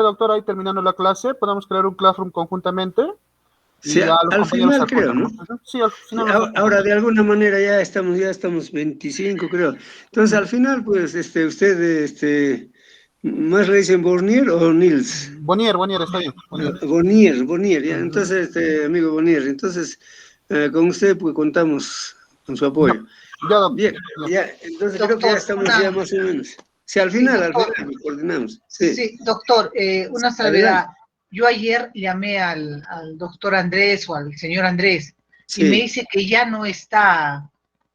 doctor, ahí terminando la clase, podemos crear un classroom conjuntamente y Sí, ya los al compañeros se final creo, apuntan, ¿no? ¿no? Sí, al final nos apuntan. Ahora, de alguna manera ya estamos 25, creo. Entonces, al final, pues, usted, ¿más le dicen Bornier o Nils? Bonier, está bien. Bonier, ya. Entonces, amigo Bonier, entonces, con usted, pues, contamos con su Ya, apoyo. ya, Bien, ya. ya, entonces creo que ya Doctor, estamos ya más o menos. Sí, al sí, final doctor, pues, coordinamos. Sí, sí, doctor, una salvedad. adelante. Yo ayer llamé al doctor Andrés o al señor Andrés y me Sí. dice que ya no está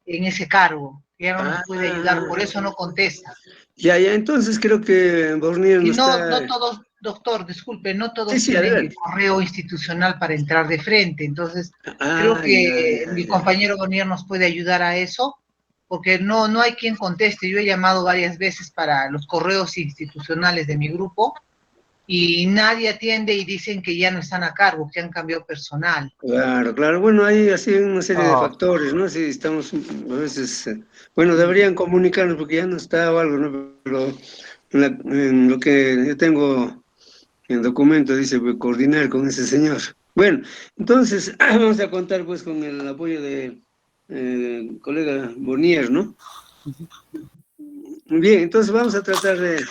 en ese cargo, que ya no nos Ah, puede ayudar, por eso no contesta. ya, entonces creo que Bornier no Y no, está. no todos, doctor, disculpe, no Sí, todos sí, tienen el adelante. correo institucional para entrar de frente. Entonces, creo que mi Ya. compañero Bonier nos puede ayudar a eso, porque no hay quien conteste. Yo he llamado varias veces para los correos institucionales de mi grupo y nadie atiende y dicen que ya no están a cargo, que han cambiado personal. Claro. Bueno, hay así una serie de Ah, factores, ¿no? Sí, estamos a veces, bueno, deberían comunicarnos porque ya no está o algo, ¿no? Pero en lo que yo tengo en documento dice pues, coordinar con ese señor. Bueno, entonces vamos a contar pues con el apoyo de colega Bonier, ¿no? Bien, entonces vamos a tratar de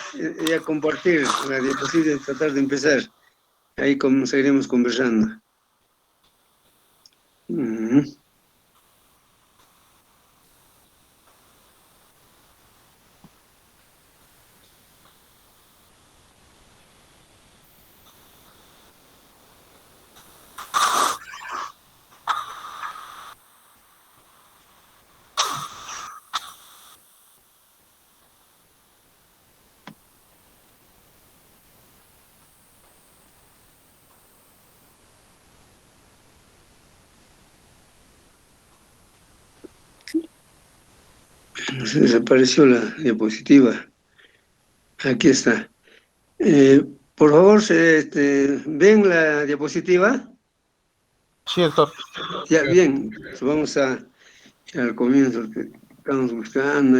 ya compartir la diapositiva, tratar de empezar. Ahí seguiremos conversando. Ujú. Se desapareció la diapositiva. Aquí está. Por favor, ¿ven la diapositiva? sí, doctor. Ya, bien, pues vamos al comienzo que estamos buscando.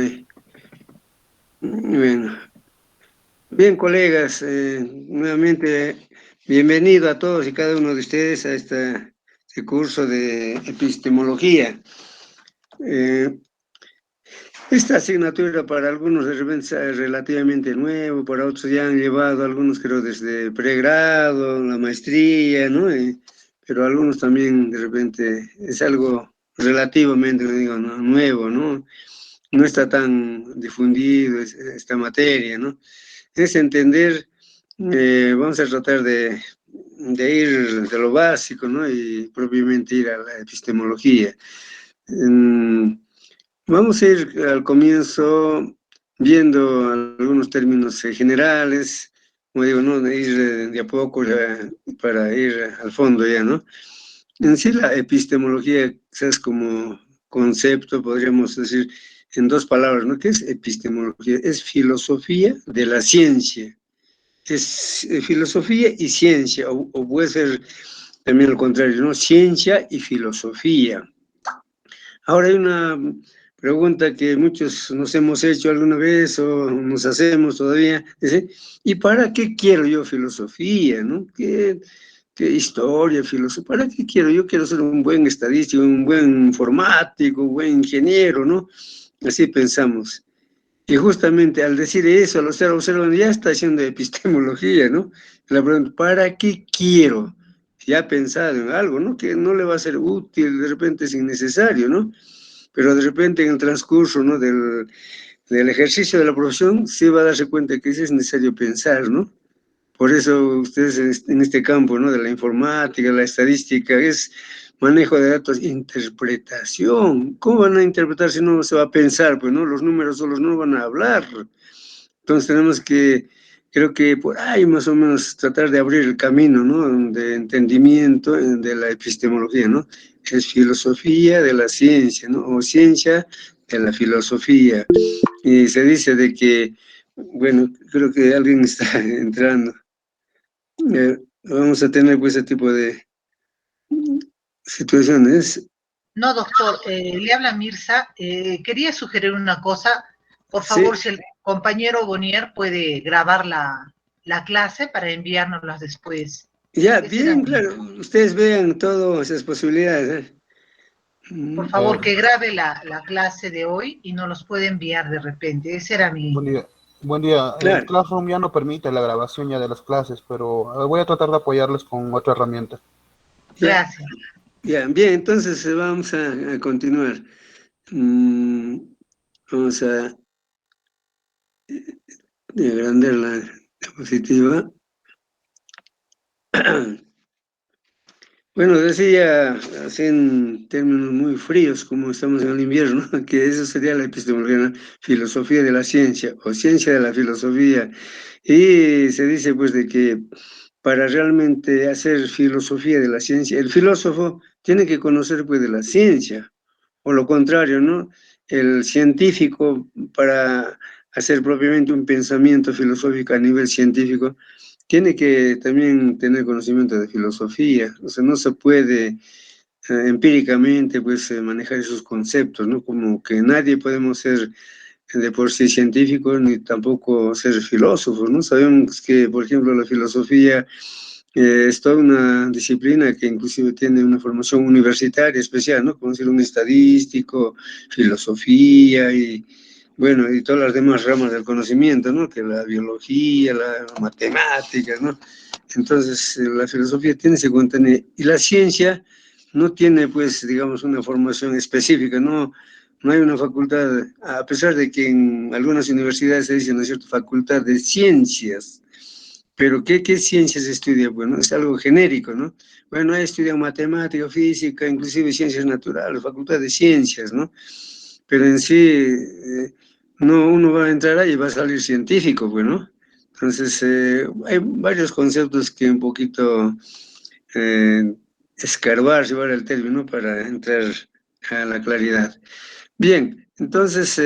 Bueno, bien, colegas, nuevamente bienvenido a todos y cada uno de ustedes a este curso de epistemología. Esta asignatura para algunos de repente es relativamente nuevo, para otros ya han llevado, algunos creo desde pregrado, la maestría, ¿no? Pero algunos también de repente es algo relativamente, no digo, ¿no? Nuevo, ¿no? No está tan difundido esta materia, ¿no? Es entender, vamos a tratar de ir de lo básico, ¿no? Y propiamente ir a la epistemología. Vamos a ir al comienzo viendo algunos términos generales, como digo, ¿no? De ir de a poco para ir al fondo ya, ¿no? En sí la epistemología, quizás como concepto, podríamos decir en dos palabras, ¿no? ¿Qué es epistemología? Es filosofía de la ciencia. Es filosofía y ciencia, o puede ser también al contrario, ¿no? Ciencia y filosofía. Ahora hay una pregunta que muchos nos hemos hecho alguna vez o nos hacemos todavía, dice, ¿y para qué quiero yo filosofía, no? ¿Qué historia, filosofía? ¿Para qué quiero? Yo quiero ser un buen estadístico, un buen informático, un buen ingeniero, ¿no? Así pensamos. Y justamente al decir eso, al estar observando, ya está haciendo epistemología, ¿no? La pregunta, ¿para qué quiero? Ya ha pensado en algo, ¿no? Que no le va a ser útil, de repente es innecesario, ¿no? Pero de repente en el transcurso, ¿no? del ejercicio de la profesión se va a darse cuenta que es necesario pensar, ¿no? Por eso ustedes en este campo, ¿no? De la informática, la estadística, es manejo de datos, interpretación. ¿Cómo van a interpretar si no se va a pensar? Pues, ¿no? Los números solos no van a hablar. Entonces tenemos que, creo que por ahí más o menos tratar de abrir el camino, ¿no? De entendimiento de la epistemología, ¿no? Es filosofía de la ciencia, ¿no? O ciencia de la filosofía. Y se dice de que, bueno, creo que alguien está entrando. Vamos a tener pues ese tipo de situaciones. No, doctor, le habla Mirza. Quería sugerir una cosa. Por Sí, favor, si el compañero Bonier puede grabar la la clase para enviárnoslas después. Ya, Ese bien, era claro. Ustedes vean todas esas posibilidades, ¿eh? por favor, Eh, que grabe la clase de hoy y nos los puede enviar de repente. Ese era mi... buen día. Buen día. El Claro, Classroom ya no permite la grabación ya de las clases, pero voy a tratar de apoyarles con otra herramienta. ya, Gracias. ya. Bien, entonces vamos a continuar. Mm, Vamos a agrandar la diapositiva. Bueno, decía, así en términos muy fríos, como estamos en el invierno, que eso sería la epistemología, ¿no? Filosofía de la ciencia o ciencia de la filosofía. Y se dice pues de que para realmente hacer filosofía de la ciencia, el filósofo tiene que conocer pues de la ciencia, o lo contrario, ¿no? El científico para hacer propiamente un pensamiento filosófico a nivel científico tiene que también tener conocimiento de filosofía, o sea, no se puede empíricamente pues manejar esos conceptos, ¿no? Como que nadie podemos ser de por sí científicos ni tampoco ser filósofos, ¿no? Sabemos que, por ejemplo, la filosofía es toda una disciplina que inclusive tiene una formación universitaria especial, ¿no? Como decir, un estadístico, filosofía y, bueno, y todas las demás ramas del conocimiento, ¿no? Que la biología, la matemática, ¿no? Entonces, la filosofía tiene ese contenido y la ciencia no tiene, pues, digamos, una formación específica, ¿no? No hay una facultad, a pesar de que en algunas universidades se dice, ¿no es cierto?, facultad de ciencias, pero ¿qué ciencias estudia? Bueno, es algo genérico, ¿no? Bueno, estudian matemática, física, inclusive ciencias naturales, facultad de ciencias, ¿no? Pero en sí, no uno va a entrar ahí y va a salir científico, bueno. Entonces, hay varios conceptos que un poquito escarbar, llevar el término, para entrar a la claridad. Bien, entonces,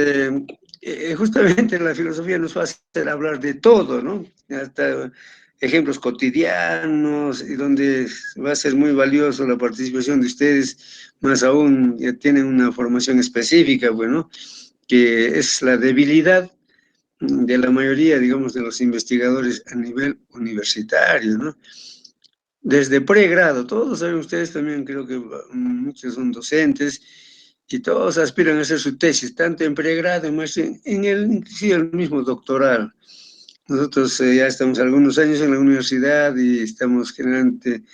justamente la filosofía nos va a hacer hablar de todo, ¿no? Hasta ejemplos cotidianos, y donde va a ser muy valioso la participación de ustedes, más aún ya tienen una formación específica, bueno, que es la debilidad de la mayoría, digamos, de los investigadores a nivel universitario, ¿no? Desde pregrado, todos saben ustedes también, creo que muchos son docentes y todos aspiran a hacer su tesis, tanto en pregrado, más en el, inclusive el mismo doctoral. Nosotros ya estamos algunos años en la universidad y estamos generalmente,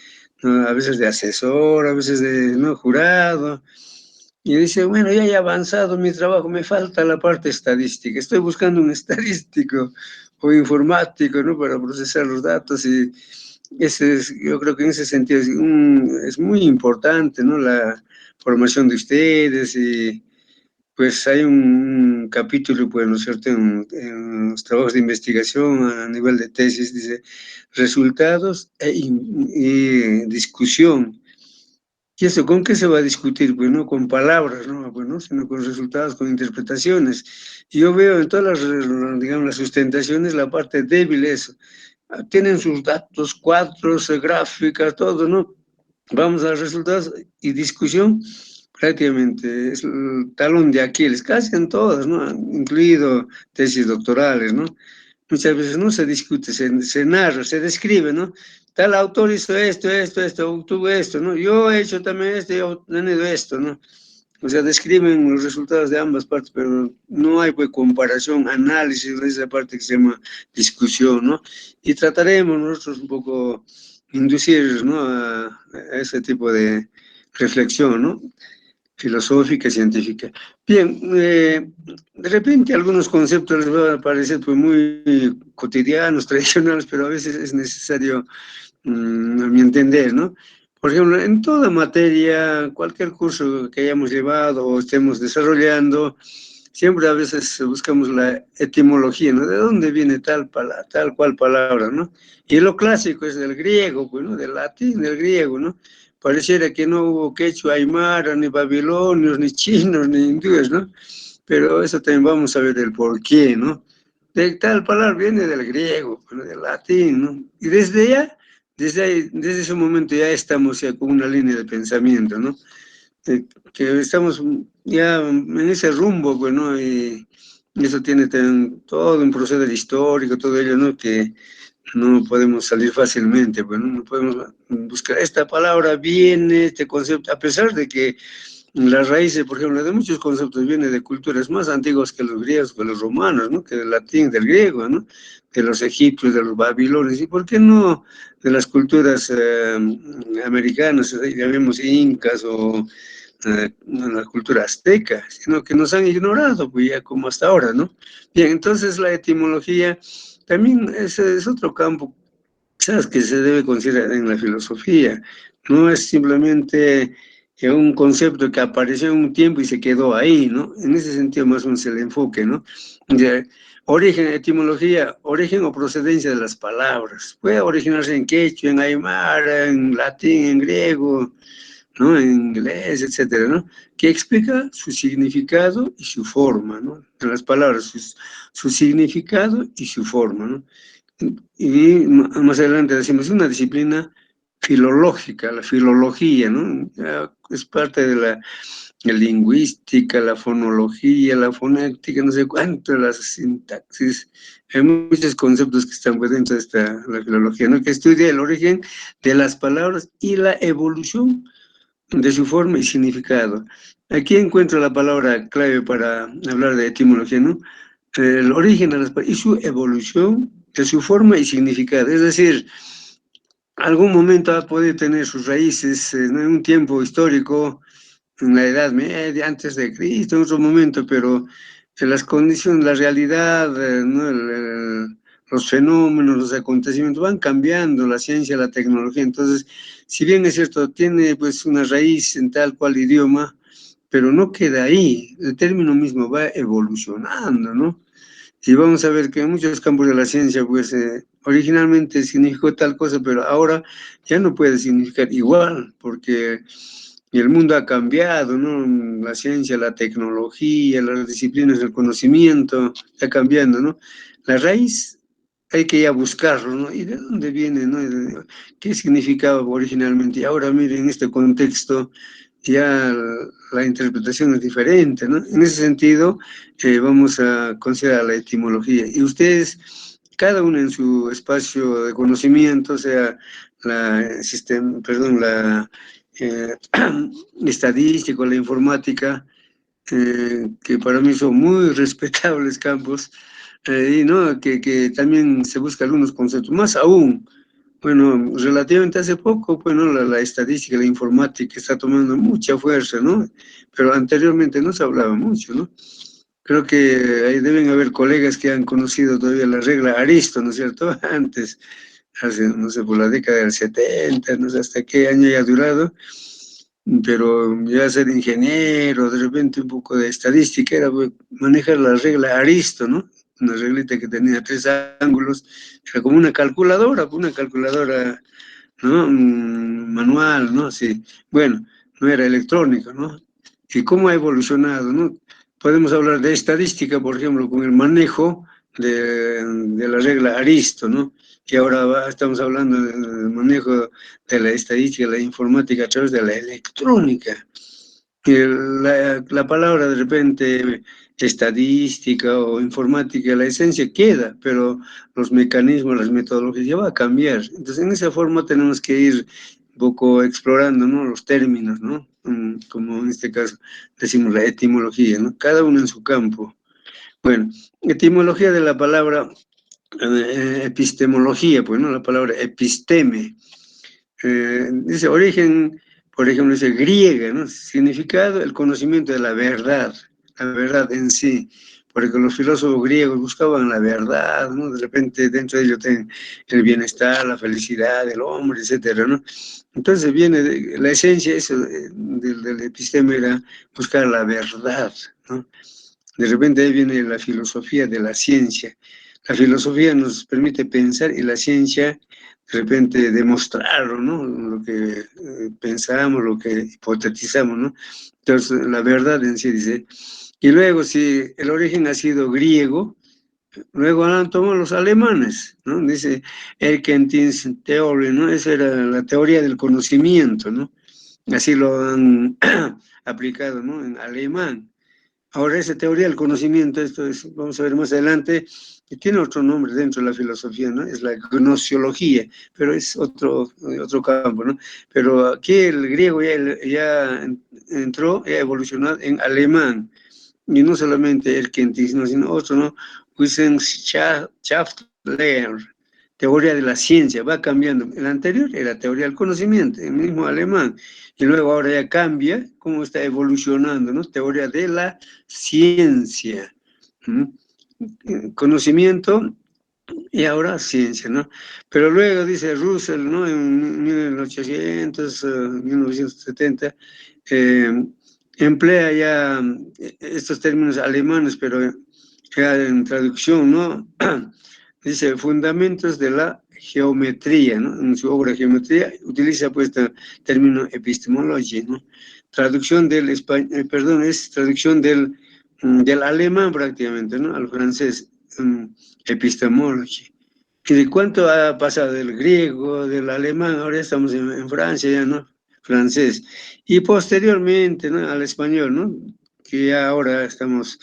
¿no?, a veces de asesor, a veces de, ¿no?, jurado. Y dice, bueno, ya he avanzado mi trabajo, me falta la parte estadística. Estoy buscando un estadístico o informático, ¿no?, para procesar los datos. Y yo creo que en ese sentido es muy importante, ¿no?, la formación de ustedes. Y pues hay un capítulo, pues, ¿no es cierto?, en los trabajos de investigación a nivel de tesis, dice resultados y discusión. ¿Y eso con qué se va a discutir? Pues no con palabras, ¿no? Pues, ¿no?, sino con resultados, con interpretaciones. Y yo veo en todas las, digamos, las sustentaciones la parte débil eso. Tienen sus datos, cuadros, gráficas, todo, ¿no? Vamos a los resultados y discusión, prácticamente es el talón de Aquiles, casi en todas, ¿no? Incluido tesis doctorales, ¿no? Muchas veces no se discute, se narra, se describe, ¿no? Tal autor hizo esto, obtuvo esto, ¿no? Yo he hecho también esto, yo he tenido esto, ¿no? O sea, describen los resultados de ambas partes, pero no hay, pues, comparación, análisis de esa parte que se llama discusión, ¿no? Y trataremos nosotros un poco inducir, ¿no?, a ese tipo de reflexión, ¿no?, filosófica, científica. Bien, de repente algunos conceptos les van a parecer pues muy cotidianos, tradicionales, pero a veces es necesario, a mi entender, ¿no? Por ejemplo, en toda materia, cualquier curso que hayamos llevado o estemos desarrollando, siempre a veces buscamos la etimología, ¿no? ¿De dónde viene tal cual palabra, ¿no? Y lo clásico es del griego, pues, ¿no? Del latín, del griego, ¿no? Pareciera que no hubo quechua, aymara, ni babilonios, ni chinos, ni hindúes, ¿no? Pero eso también vamos a ver el porqué, ¿no? De tal palabra viene del griego, bueno, del latín, ¿no? Y desde ese momento ya estamos ya con una línea de pensamiento, ¿no? Que estamos ya en ese rumbo, pues, ¿no? Y eso tiene todo un proceder histórico, todo ello, ¿no?, que no podemos salir fácilmente, pues no podemos buscar esta palabra viene, este concepto, a pesar de que las raíces, por ejemplo, de muchos conceptos vienen de culturas más antiguas que los griegos, que los romanos, ¿no? Que del latín, del griego, ¿no? De los egipcios, de los babilonios, y por qué no de las culturas americanas, llamemos incas o la cultura azteca, sino que nos han ignorado, pues ya como hasta ahora, ¿no? Bien, entonces la etimología también es otro campo, ¿sabes?, que se debe considerar en la filosofía. No es simplemente un concepto que apareció en un tiempo y se quedó ahí, ¿no? En ese sentido más o menos el enfoque, ¿no? De origen, etimología, origen o procedencia de las palabras. Puede originarse en quechua, en aymara, en latín, en griego, ¿no? En inglés, etcétera, ¿no? Que explica su significado y su forma, ¿no? En las palabras, su significado y su forma, ¿no? Y más adelante decimos, es una disciplina filológica, la filología, ¿no? Es parte de la lingüística, la fonología, la fonética, no sé cuánto, la sintaxis. Hay muchos conceptos que están pues dentro de la filología, ¿no? Que estudia el origen de las palabras y la evolución de su forma y significado. Aquí encuentro la palabra clave para hablar de etimología, ¿no? El origen de las palabras y su evolución de su forma y significado. Es decir, algún momento ha podido tener sus raíces en un tiempo histórico, en la Edad Media, antes de Cristo, en otro momento, pero las condiciones, la realidad, ¿no? Los fenómenos, los acontecimientos van cambiando, la ciencia, la tecnología. Entonces, si bien es cierto, tiene pues una raíz en tal cual idioma, pero no queda ahí, el término mismo va evolucionando, ¿no? Y vamos a ver que en muchos campos de la ciencia, pues originalmente significó tal cosa, pero ahora ya no puede significar igual, porque el mundo ha cambiado, ¿no? La ciencia, la tecnología, las disciplinas del conocimiento, está cambiando, ¿no? La raíz hay que ya buscarlo, ¿no? ¿Y de dónde viene, no? ¿Qué significaba originalmente? Y ahora, miren, en este contexto, ya la interpretación es diferente, ¿no? En ese sentido, vamos a considerar la etimología. Y ustedes, cada uno en su espacio de conocimiento, o sea, la estadística, la informática, que para mí son muy respetables campos, y no, que también se buscan algunos conceptos, más aún. Bueno, relativamente hace poco, bueno, la estadística, la informática está tomando mucha fuerza, ¿no? Pero anteriormente no se hablaba mucho, ¿no? Creo que ahí deben haber colegas que han conocido todavía la regla Aristo, ¿no es cierto? Antes, hace, no sé, por la década del 70, no sé hasta qué año haya durado, pero ya ser ingeniero, de repente un poco de estadística, era manejar la regla Aristo, ¿no? Una reglita que tenía 3 ángulos, era como una calculadora, ¿no? Manual, ¿no? Sí. Bueno, no era electrónico, ¿no? ¿Y cómo ha evolucionado, no? Podemos hablar de estadística, por ejemplo, con el manejo de la regla Aristo, ¿no? Y ahora estamos hablando del manejo de la estadística, la informática a través de la electrónica. Y la palabra de repente estadística o informática, la esencia queda, pero los mecanismos, las metodologías ya va a cambiar. Entonces, en esa forma tenemos que ir un poco explorando, ¿no? Los términos, ¿no? Como en este caso decimos la etimología, ¿no? Cada uno en su campo. Bueno, etimología de la palabra epistemología, pues, ¿no? La palabra episteme. Dice origen, por ejemplo, dice griega, ¿no? Significado, el conocimiento de la verdad en sí, porque los filósofos griegos buscaban la verdad, ¿no? De repente dentro de ellos tienen el bienestar, la felicidad del hombre, etcétera, ¿no? Entonces viene la esencia eso, del episteme era buscar la verdad, ¿no? De repente ahí viene la filosofía de la ciencia. La filosofía nos permite pensar y la ciencia de repente demostrarlo, ¿no? Lo que pensamos, lo que hipotetizamos, ¿no? Entonces, la verdad en sí dice. Y luego, si el origen ha sido griego, luego han tomado los alemanes, ¿no? Dice Erkenntnis Theory, ¿no? Esa era la teoría del conocimiento, ¿no? Así lo han aplicado, ¿no? En alemán. Ahora, esa teoría del conocimiento, esto es, vamos a ver más adelante, que tiene otro nombre dentro de la filosofía, ¿no? Es la gnosiología, pero es otro campo, ¿no? Pero aquí el griego ya entró, ya evolucionó en alemán, y no solamente el kentismo, sino otro, ¿no? Wissenschaftslehre, teoría de la ciencia, va cambiando. El anterior era teoría del conocimiento, el mismo alemán, y luego ahora ya cambia, cómo está evolucionando, ¿no? Teoría de la ciencia. Conocimiento y ahora ciencia, ¿no? Pero luego dice Russell, ¿no? En 1800, 1970, emplea ya estos términos alemanes, pero ya en traducción, ¿no? Dice fundamentos de la geometría, ¿no? En su obra Geometría utiliza pues el término epistemología, ¿no? Traducción del español, perdón, es traducción del alemán prácticamente, ¿no? Al francés, epistemología. ¿Y de cuánto ha pasado del griego, del alemán? Ahora estamos en Francia ya, ¿no? Francés. Y posteriormente, ¿no? Al español, ¿no? Que ya ahora estamos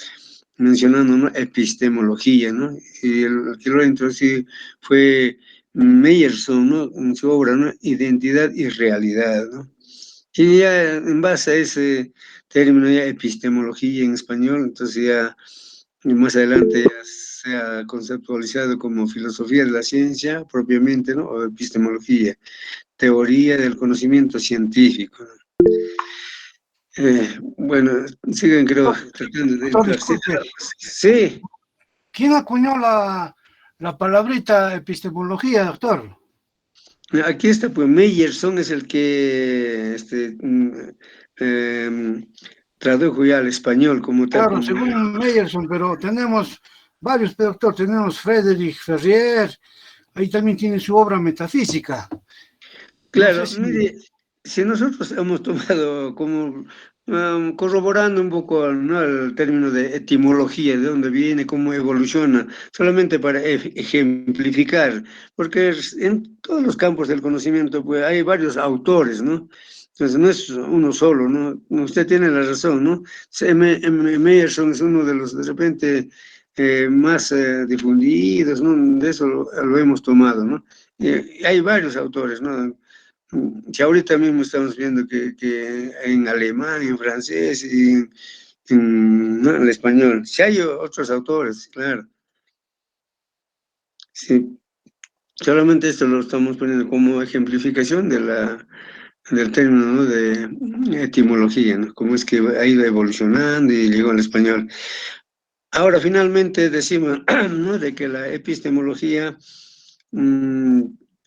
mencionando, ¿no? Epistemología, ¿no? Y el que lo introdujo fue Meyerson, ¿no? En su obra, ¿no? Identidad y realidad, ¿no? Y ya en base a ese término, ya epistemología en español, entonces ya más adelante ya se ha conceptualizado como filosofía de la ciencia propiamente, ¿no? O epistemología, teoría del conocimiento científico, ¿no? Bueno, siguen creo tratando de Doctor, disculpe. Sí. ¿Quién acuñó la palabrita epistemología, doctor? Aquí está, pues Meyerson es el que tradujo ya al español como tal. Claro, según Meyerson, pero tenemos varios, doctor, tenemos Frédéric Ferrier, ahí también tiene su obra metafísica. Claro, No sé mire, si nosotros hemos tomado como corroborando un poco, ¿no? El término de etimología, de dónde viene, cómo evoluciona, solamente para ejemplificar, porque en todos los campos del conocimiento pues, hay varios autores, ¿no? Entonces no es uno solo, ¿no? Usted tiene la razón, ¿no? Meyerson es uno de los, de repente, más difundidos, ¿no? De eso lo hemos tomado, ¿no? Hay varios autores, ¿no? Que ahorita mismo estamos viendo que en alemán, en francés y ¿no? En el español. Sí hay otros autores, claro. Sí. Solamente esto lo estamos poniendo como ejemplificación del término, ¿no? De etimología, ¿no? Cómo es que ha ido evolucionando y llegó al español. Ahora, finalmente decimos, ¿no? De que la epistemología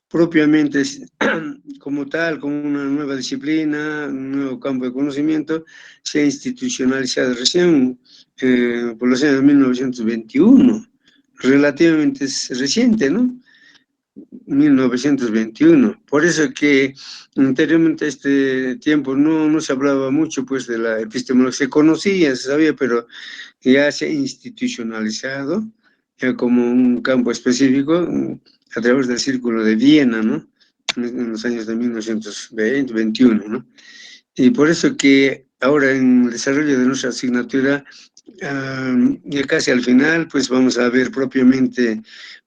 propiamente como tal, como una nueva disciplina, un nuevo campo de conocimiento, se ha institucionalizado recién por los años de 1921, relativamente reciente, ¿no? 1921. Por eso que anteriormente a este tiempo no se hablaba mucho pues de la epistemología, se conocía, se sabía, pero ya se ha institucionalizado ya como un campo específico a través del Círculo de Viena, ¿no? En los años de 1920, 21, ¿no? Y por eso que ahora en el desarrollo de nuestra asignatura, ya casi al final, pues vamos a ver propiamente,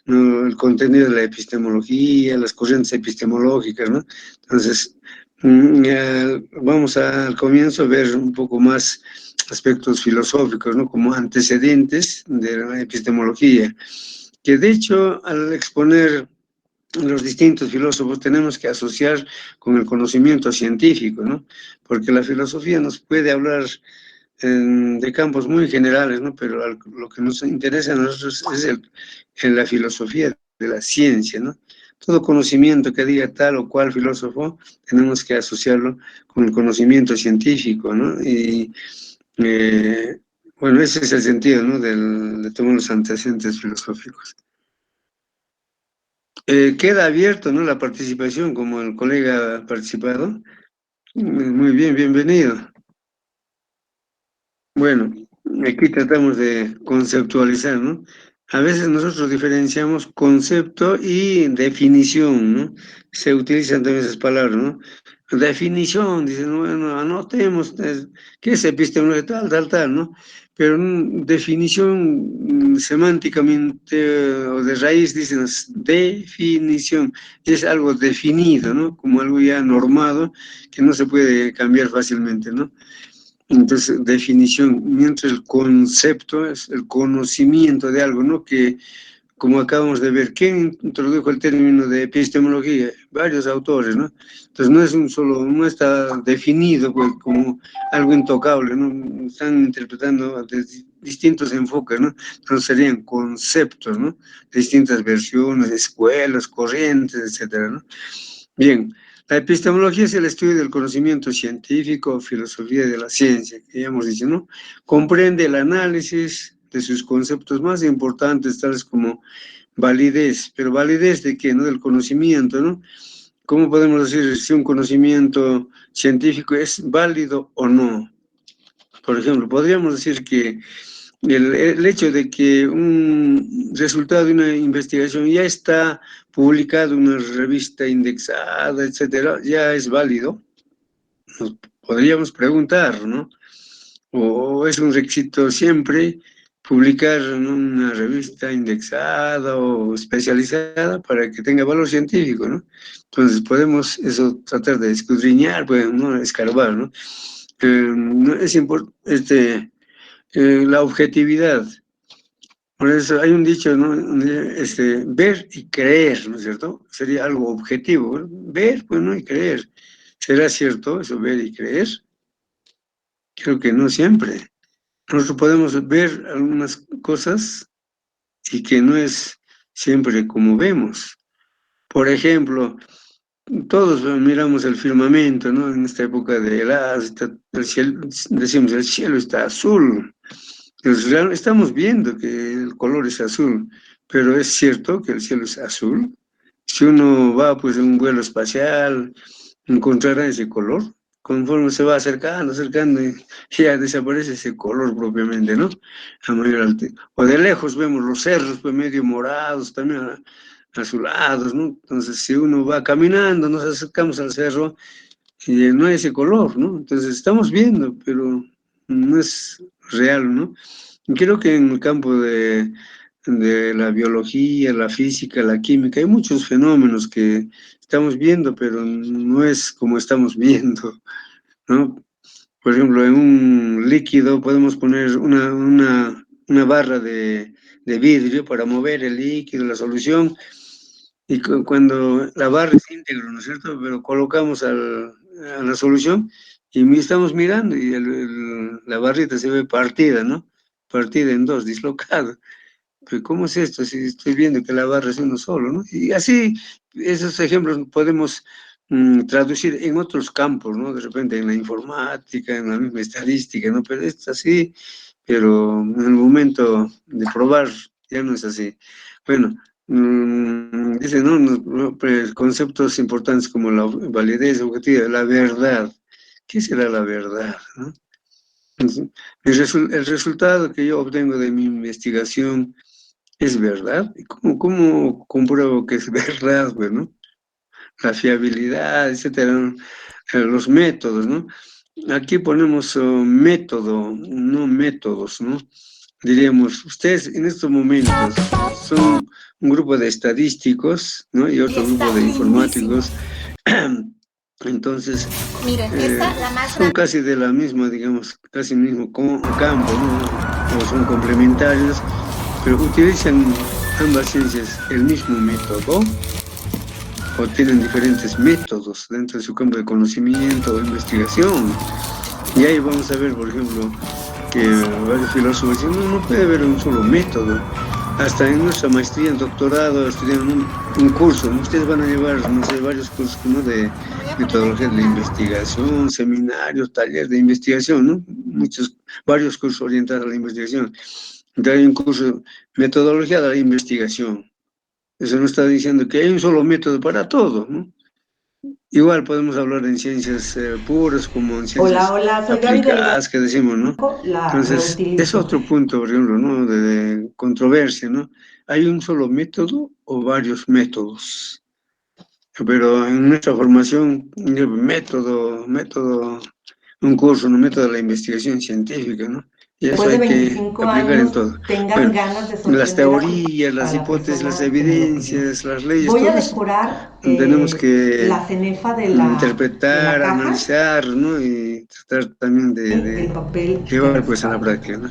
¿no? El contenido de la epistemología, las corrientes epistemológicas, ¿no? Entonces, vamos al comienzo a ver un poco más aspectos filosóficos, ¿no? Como antecedentes de la epistemología, que de hecho al exponer los distintos filósofos tenemos que asociar con el conocimiento científico, ¿no? Porque la filosofía nos puede hablar de campos muy generales, ¿no? Pero lo que nos interesa a nosotros es la filosofía de la ciencia, ¿no? Todo conocimiento que diga tal o cual filósofo, tenemos que asociarlo con el conocimiento científico, ¿no? Y bueno, ese es el sentido, ¿no? De todos los antecedentes filosóficos. Queda abierto, ¿no? La participación, como el colega ha participado. Muy bien, bienvenido. Bueno, aquí tratamos de conceptualizar, ¿no? A veces nosotros diferenciamos concepto y definición, ¿no? Se utilizan también esas palabras, ¿no? definición, dicen, bueno, anotemos, ¿qué es epistemología? Tal, ¿no? Pero definición semánticamente o de raíz, dicen, definición, es algo definido, ¿no? Como algo ya normado, que no se puede cambiar fácilmente, ¿no? Entonces, definición, mientras el concepto es el conocimiento de algo, ¿no? Que, como acabamos de ver, ¿quién introdujo el término de epistemología? Varios autores, ¿no? Entonces, no es un solo, no está definido pues, como algo intocable, ¿no? Están interpretando desde distintos enfoques, ¿no? Entonces, serían conceptos, ¿no? De distintas versiones, escuelas, corrientes, etcétera, ¿no? Bien, la epistemología es el estudio del conocimiento científico o filosofía de la ciencia, que ya hemos dicho, ¿no? Comprende el análisis de sus conceptos más importantes, tales como validez, pero validez de qué, ¿no? Del conocimiento, ¿no? ¿Cómo podemos decir si un conocimiento científico es válido o no? Por ejemplo, podríamos decir que el hecho de que un resultado de una investigación ya está publicado en una revista indexada, etcétera, ya es válido. Nos podríamos preguntar, ¿no? O es un requisito siempre publicar en una revista indexada o especializada para que tenga valor científico, ¿no? Entonces podemos eso tratar de escudriñar, pues, ¿no? Escarbar, ¿no? Es importante la objetividad. Por eso hay un dicho, ¿no? Ver y creer, ¿no es cierto? Sería algo objetivo, ¿no? Ver, pues, ¿no? Y creer. ¿Será cierto eso, ver y creer? Creo que no siempre. Nosotros podemos ver algunas cosas y que no es siempre como vemos. Por ejemplo, todos miramos el firmamento, ¿no? En esta época de heladas, el cielo, decimos, el cielo está azul. Estamos viendo que el color es azul, pero es cierto que el cielo es azul. Si uno va pues en un vuelo espacial, encontrará ese color. Conforme se va acercando, y ya desaparece ese color propiamente, ¿no? A mayor altura. O de lejos vemos los cerros pues medio morados, también azulados, ¿no? Entonces, si uno va caminando, nos acercamos al cerro y no hay ese color, ¿no? Entonces, estamos viendo, pero no es real, ¿no? Y creo que en el campo de la biología, la física, la química, hay muchos fenómenos que estamos viendo, pero no es como estamos viendo, ¿no? Por ejemplo, en un líquido podemos poner una barra de vidrio para mover el líquido, la solución, y cuando la barra es íntegro, ¿no es cierto? Pero colocamos a la solución y estamos mirando y la barrita se ve partida, ¿no? Partida en dos, dislocada. Pero ¿cómo es esto? Si estoy viendo que la barra es uno solo, ¿no? Y así, esos ejemplos podemos traducir en otros campos, ¿no? De repente en la informática, en la misma estadística, ¿no? Pero es así, pero en el momento de probar ya no es así. Bueno, dice, ¿no? Pues, conceptos importantes como la validez objetiva, la verdad. ¿Qué será la verdad, no? El resultado que yo obtengo de mi investigación es verdad. ¿Y cómo compruebo que es verdad, bueno? La fiabilidad, etcétera, ¿no? Los métodos, ¿no? Aquí ponemos método, no métodos, ¿no? Diríamos, ustedes en estos momentos son un grupo de estadísticos, ¿no? Y otro grupo de informáticos. Entonces, miren, la más son casi de la misma, digamos, casi el mismo campo, ¿no? O son complementarios, pero utilizan ambas ciencias el mismo método o tienen diferentes métodos dentro de su campo de conocimiento o investigación. Y ahí vamos a ver, por ejemplo, que varios filósofos dicen, no puede haber un solo método. Hasta en nuestra maestría, en doctorado, estudian un curso, ¿no? Ustedes van a llevar, no sé, varios cursos, ¿no? De metodología de investigación, seminarios, talleres de investigación, ¿no? Varios cursos orientados a la investigación. Entonces hay un curso, metodología de la investigación. Eso no está diciendo que hay un solo método para todo, ¿no? Igual podemos hablar en ciencias puras como en ciencias aplicadas, que decimos, ¿no? Entonces, es otro punto, por ejemplo, ¿no? De controversia, ¿no? ¿Hay un solo método o varios métodos? pero en nuestra formación, un curso, un método de la investigación científica, ¿no? Y eso Después de hay que 25 aplicar en años todo. tengan Bueno, ganas de las sorprender teorías, las a la hipótesis, las persona que me lo pidió. evidencias, las leyes, Voy a todo eso decorar tenemos que la cenefa de la interpretar, caja, analizar, ¿no? Y tratar también el de papel de llevar pues a la respaldo. práctica, ¿no?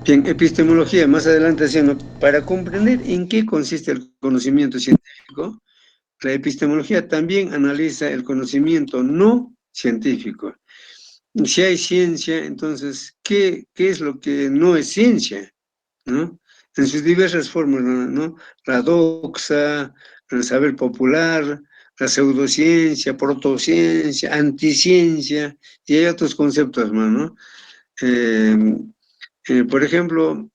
Bien, epistemología, más adelante haciendo, para comprender en qué consiste el conocimiento científico, la epistemología también analiza el conocimiento no científico. Si hay ciencia, entonces, ¿qué es lo que no es ciencia? ¿No? En sus diversas formas, ¿no? La doxa, el saber popular, la pseudociencia, protociencia, anticiencia, y hay otros conceptos más, ¿no? Eh, por ejemplo,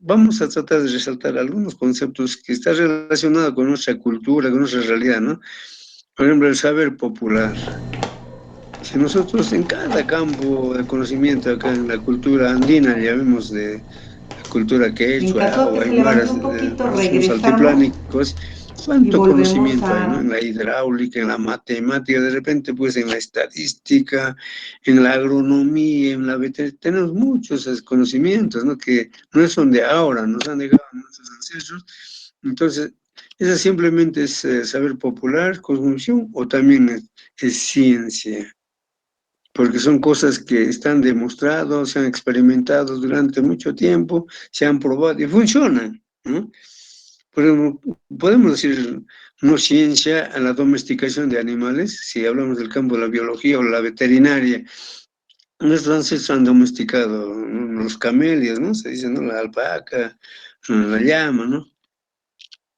vamos a tratar de resaltar algunos conceptos que están relacionados con nuestra cultura, con nuestra realidad, ¿no? Por ejemplo, el saber popular. Si nosotros en cada campo de conocimiento acá en la cultura andina, llamemos de la cultura En quechua caso de o que se levante aymaras, un poquito, nosotros somos regresamos altiplánicos, y cuánto volvemos conocimiento hay, ¿no? En a... la hidráulica, en la matemática, de repente pues en la estadística, en la agronomía, en la veterinaria, tenemos muchos conocimientos, ¿no? Que no son de ahora, nos han dejado nuestros ancestros. Entonces, eso simplemente es saber popular, cosmovisión, o también es ciencia, porque son cosas que están demostradas, se han experimentado durante mucho tiempo, se han probado y funcionan, ¿no? Por ejemplo, podemos decir no ciencia a la domesticación de animales, si hablamos del campo de la biología o la veterinaria. Nuestros ancestros han domesticado, ¿no? Los camelios, ¿no? Se dice, ¿no? La alpaca, la llama, ¿no?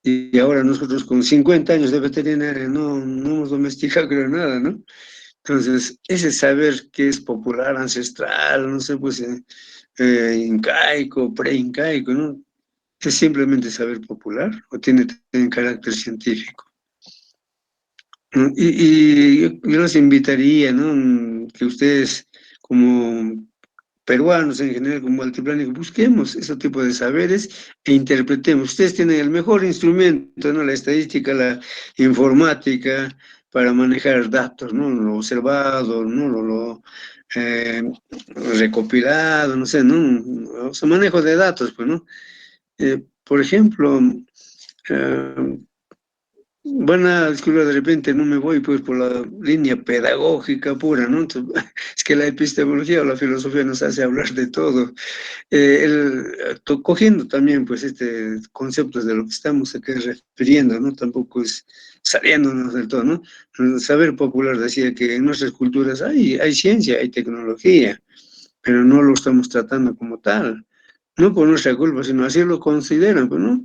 Y ahora nosotros con 50 años de veterinaria no hemos domesticado creo nada, ¿no? Entonces, ese saber que es popular, ancestral, no sé, pues incaico, preincaico, ¿no? ¿Es simplemente saber popular o tiene carácter científico? ¿No? Y yo los invitaría, ¿no? Que ustedes, como peruanos en general, como altiplánicos, busquemos ese tipo de saberes e interpretemos. Ustedes tienen el mejor instrumento, ¿no? La estadística, la informática, para manejar datos, ¿no? Lo observado, ¿no? Lo eh, recopilado, no sé, ¿no? O sea, manejo de datos, pues, ¿no? Por ejemplo, eh, van a disculpar, de repente no me voy pues por la línea pedagógica pura, ¿no? Entonces, es que la epistemología o la filosofía nos hace hablar de todo. Cogiendo también pues conceptos de lo que estamos aquí refiriendo, ¿no? Tampoco es saliéndonos del todo, ¿no? El saber popular decía que en nuestras culturas hay ciencia, hay tecnología, pero no lo estamos tratando como tal. No por nuestra culpa, sino así lo consideran, pues, ¿no?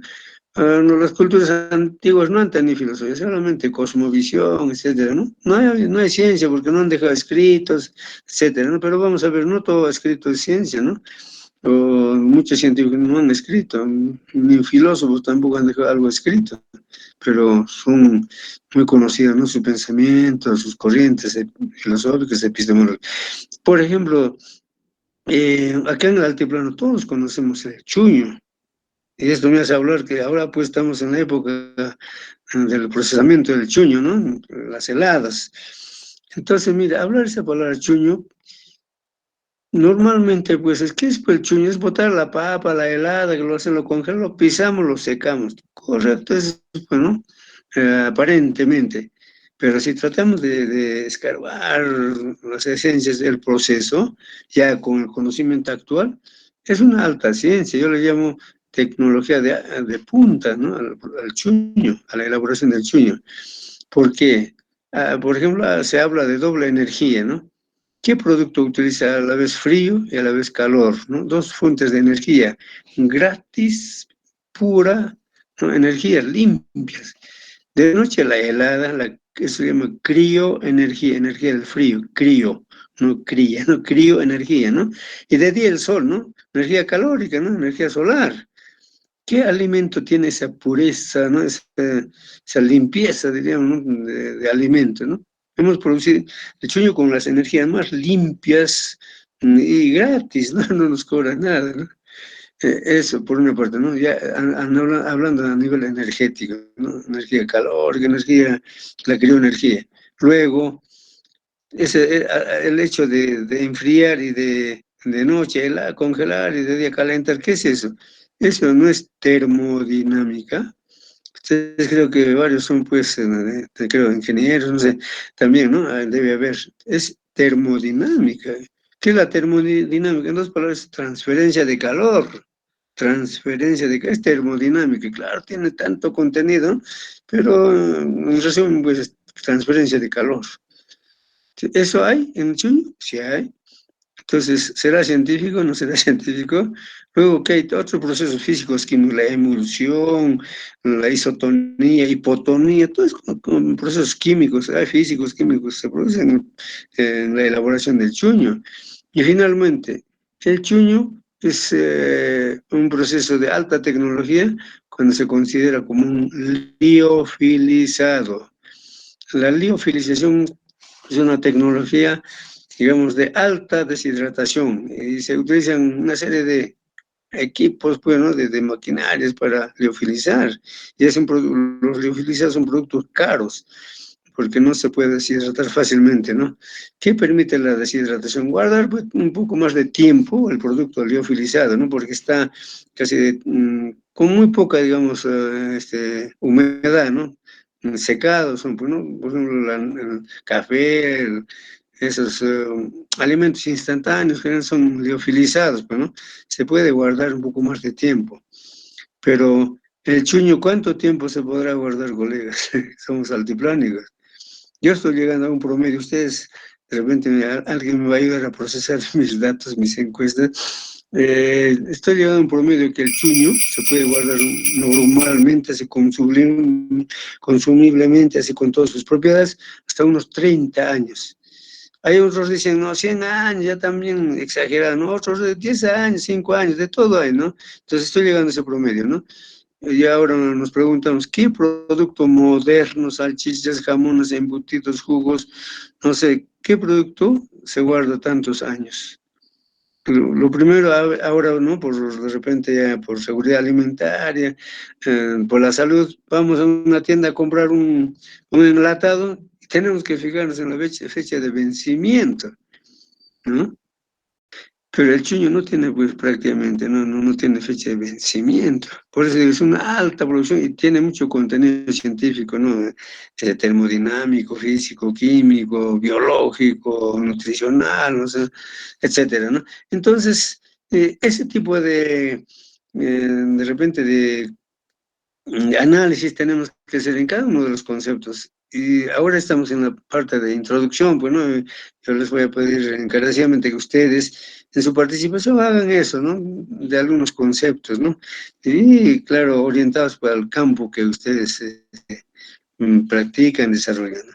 No, las culturas antiguas no han tenido filosofía, solamente cosmovisión, etcétera, ¿no? No hay ciencia porque no han dejado escritos, etcétera, ¿no? Pero vamos a ver, no todo escrito es ciencia, ¿no? O muchos científicos no han escrito, ni filósofos tampoco han dejado algo escrito, pero son muy conocidos, ¿no? Sus pensamientos, sus corrientes filosóficas, epistemológicas. Por ejemplo, acá en el altiplano todos conocemos el chuño. Y esto me hace hablar que ahora pues estamos en la época del procesamiento del chuño, ¿no? Las heladas. Entonces, mira, hablar esa palabra chuño, normalmente pues es que es pues, el chuño, es botar la papa, la helada, que lo hacen, lo congelan, lo pisamos, lo secamos. Correcto, es pues, ¿no? Aparentemente. Pero si tratamos de escarbar las esencias del proceso, ya con el conocimiento actual, es una alta ciencia. Yo le llamo tecnología de punta, ¿no? Al chuño, a la elaboración del chuño. ¿Por qué? Por ejemplo, se habla de doble energía, ¿no? ¿Qué producto utiliza a la vez frío y a la vez calor, ¿no? Dos fuentes de energía gratis, pura, ¿no? Energías limpias. De noche la helada, la que se llama crioenergía, energía del frío, crío, no cría, no crioenergía, ¿no? Y de día el sol, ¿no? Energía calórica, ¿no? Energía solar. ¿Qué alimento tiene esa pureza, ¿no? Esa limpieza, diríamos, ¿no? de alimento, ¿no? Hemos producido el chuño con las energías más limpias y gratis, ¿no? No nos cobra nada, ¿no? Eso, por una parte, ¿no? Ya hablando a nivel energético, ¿no? Energía calórica, energía, la crioenergía. Luego, el hecho de enfriar y de noche congelar y de día calentar, ¿qué es eso? Eso no es termodinámica. Ustedes creo que varios son, pues, creo, ingenieros, no sé, también, ¿no? Debe haber. Es termodinámica. ¿Qué es la termodinámica? En dos palabras, transferencia de calor. Transferencia de calor, es termodinámica. Claro, tiene tanto contenido, pero en resumen, pues, es transferencia de calor. ¿Eso hay en el Chuño? Sí hay. Entonces, ¿será científico o no será científico? Luego, ¿qué hay otros procesos físicos, como la emulsión, la isotonía, hipotonía, todo es con procesos químicos, hay físicos, químicos, se producen en la elaboración del chuño. Y finalmente, el chuño es un proceso de alta tecnología cuando se considera como un liofilizado. La liofilización es una tecnología, digamos, de alta deshidratación y se utilizan una serie de equipos, pues, ¿no? de maquinarias para liofilizar. Y los liofilizados son productos caros porque no se puede deshidratar fácilmente, ¿no? ¿Qué permite la deshidratación? Guardar, pues, un poco más de tiempo el producto liofilizado, ¿no? Porque está casi con muy poca, digamos, humedad, ¿no? Secados, son, pues, ¿no? Por ejemplo, el café, esos alimentos instantáneos que son liofilizados, pues, ¿no? Se puede guardar un poco más de tiempo. Pero el chuño, ¿cuánto tiempo se podrá guardar, colegas? Somos altiplánicos. Yo estoy llegando a un promedio. Ustedes, de repente, alguien me va a ayudar a procesar mis datos, mis encuestas. Estoy llegando a un promedio que el chuño se puede guardar normalmente, así consumiblemente, así con todas sus propiedades, hasta unos 30 años. Hay otros que dicen, no, 100 años, ya también exagerado, ¿no? Otros de 10 años, 5 años, de todo hay, ¿no? Entonces estoy llegando a ese promedio, ¿no? Y ahora nos preguntamos, ¿qué producto moderno, salchichas, jamones, embutidos, jugos, no sé, qué producto se guarda tantos años? Lo primero ahora, ¿no? De repente ya por seguridad alimentaria, por la salud, vamos a una tienda a comprar un enlatado y tenemos que fijarnos en la fecha de vencimiento, ¿no? Pero el chuño no tiene, pues, prácticamente, no tiene fecha de vencimiento. Por eso es una alta producción y tiene mucho contenido científico, ¿no? Termodinámico, físico, químico, biológico, nutricional, o sea, etcétera, ¿no? Entonces, ese tipo de repente, de análisis tenemos que hacer en cada uno de los conceptos. Y ahora estamos en la parte de introducción, pues, ¿no? Yo les voy a pedir encarecidamente que ustedes en su participación hagan eso, ¿no? De algunos conceptos, ¿no? Y, claro, orientados para el campo que ustedes practican, desarrollan, ¿no?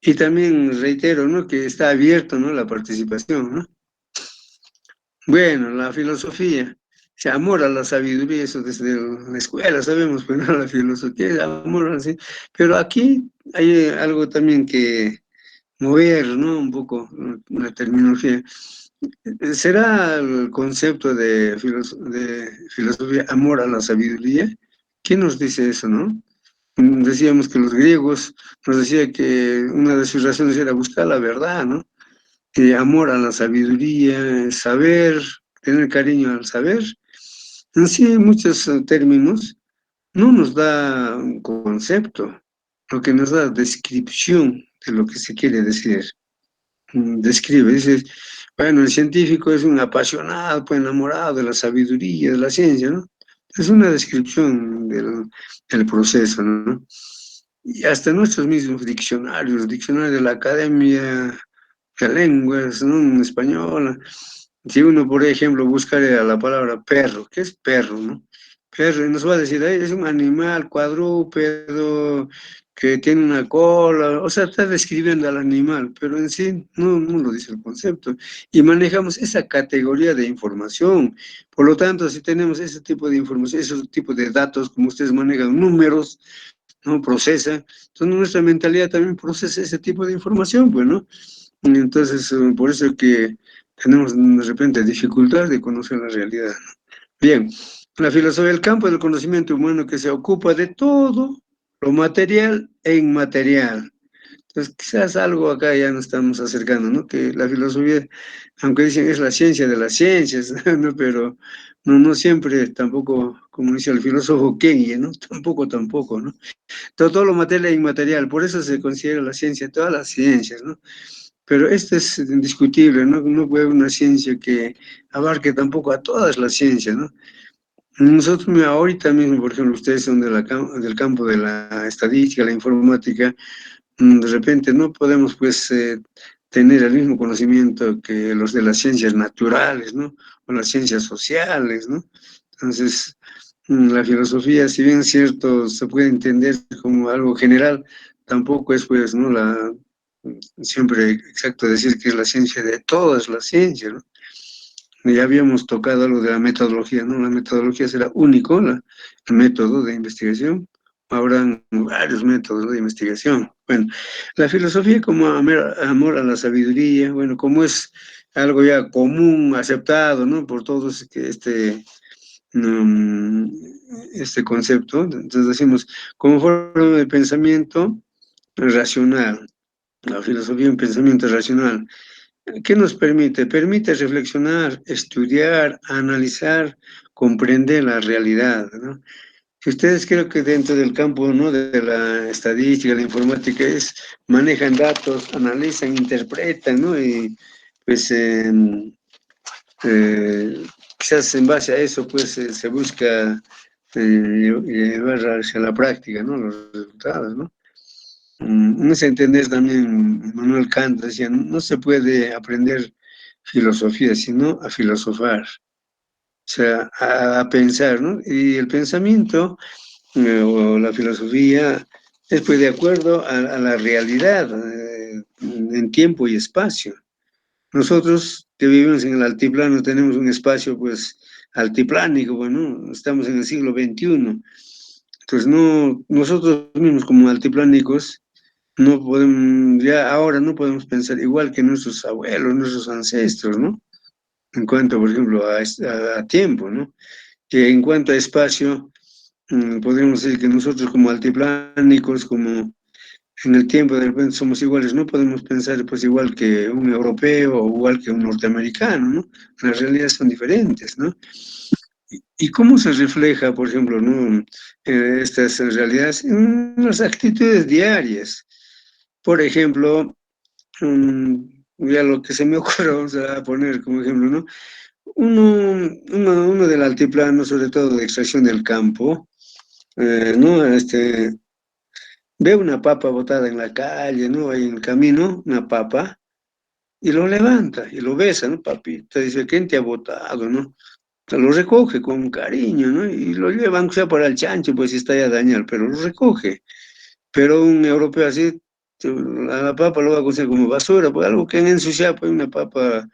Y también reitero, ¿no? Que está abierto, ¿no? La participación, ¿no? Bueno, la filosofía. Se amor a la sabiduría, eso desde la escuela sabemos, pero no la filosofía, amor así. Pero aquí hay algo también que mover, ¿no? Un poco la terminología. ¿Será el concepto de filosofía amor a la sabiduría? ¿Quién nos dice eso, no? Decíamos que los griegos nos decían que una de sus razones era buscar la verdad, ¿no? Amor a la sabiduría, saber, tener cariño al saber. En sí, muchos términos no nos da un concepto, lo que nos da descripción de lo que se quiere decir. Describe, dice, bueno, el científico es un apasionado, pues enamorado de la sabiduría, de la ciencia, ¿no? Es una descripción del proceso, ¿no? Y hasta nuestros mismos diccionarios de la Academia de Lenguas, ¿no? En española. Si uno, por ejemplo, buscaría la palabra perro, ¿qué es perro, no? Perro, y nos va a decir, "Ay, es un animal cuadrúpedo que tiene una cola", o sea, está describiendo al animal, pero en sí no lo dice el concepto. Y manejamos esa categoría de información. Por lo tanto, si tenemos ese tipo de información, ese tipo de datos, como ustedes manejan números, ¿no? Procesa, entonces nuestra mentalidad también procesa ese tipo de información, pues, ¿no? Entonces, por eso que tenemos de repente dificultad de conocer la realidad, ¿no? Bien, la filosofía del campo del conocimiento humano que se ocupa de todo lo material e inmaterial. Entonces, quizás algo acá ya nos estamos acercando, ¿no? Que la filosofía, aunque dicen es la ciencia de las ciencias, ¿no? Pero no siempre, tampoco, como dice el filósofo Keynes, ¿no? Tampoco, ¿no? Todo lo material e inmaterial, por eso se considera la ciencia, todas las ciencias, ¿no? Pero esto es indiscutible, ¿no? No puede haber una ciencia que abarque tampoco a todas las ciencias, ¿no? Nosotros, mira, ahorita mismo, por ejemplo, ustedes son del campo de la estadística, la informática, de repente no podemos, pues, tener el mismo conocimiento que los de las ciencias naturales, ¿no? O las ciencias sociales, ¿no? Entonces, la filosofía, si bien es cierto, se puede entender como algo general, tampoco es, pues, ¿no? Siempre exacto decir que es la ciencia de todas las ciencias, ¿no? Ya habíamos tocado algo de la metodología, ¿no? La metodología será único, el método de investigación. Habrán varios métodos, ¿no?, de investigación. Bueno, la filosofía como amor a la sabiduría, bueno, como es algo ya común, aceptado, ¿no?, por todos mm, este concepto. Entonces decimos, como forma de pensamiento racional, la filosofía es un pensamiento racional. ¿Qué nos permite? Permite reflexionar, estudiar, analizar, comprender la realidad, ¿no? Que ustedes creo que dentro del campo, ¿no?, de la estadística, la informática, manejan datos, analizan, interpretan, ¿no? Y pues quizás en base a eso pues se busca llevar hacia la práctica, ¿no?, los resultados, ¿no? No se entender también, Manuel Kant decía, no se puede aprender filosofía, sino a filosofar, o sea, a pensar, ¿no? Y el pensamiento o la filosofía es pues de acuerdo a la realidad en tiempo y espacio. Nosotros que vivimos en el altiplano tenemos un espacio pues altiplánico, bueno, estamos en el siglo XXI. Entonces nosotros mismos como altiplánicos no podemos, ya ahora no podemos pensar igual que nuestros abuelos, nuestros ancestros, ¿no? En cuanto, por ejemplo, a tiempo, ¿no? Que en cuanto a espacio, podríamos decir que nosotros como altiplánicos, como en el tiempo de repente somos iguales, no podemos pensar pues igual que un europeo o igual que un norteamericano, ¿no? Las realidades son diferentes, ¿no? ¿Y cómo se refleja, por ejemplo, ¿no?, estas realidades en las actitudes diarias? Por ejemplo, ya lo que se me ocurre, vamos a poner como ejemplo, ¿no? Uno del altiplano, sobre todo de extracción del campo, ¿no? Ve una papa botada en la calle, ¿no? Ahí en el camino, una papa, y lo levanta y lo besa, ¿no? Papita, dice, ¿quién te ha botado, no? Sea, lo recoge con cariño, ¿no? Y lo lleva, aunque sea para el chancho, pues si está ya dañado, pero lo recoge. Pero un europeo así, a la papa lo va a considerar como basura, pues algo que han ensuciado, pues una papa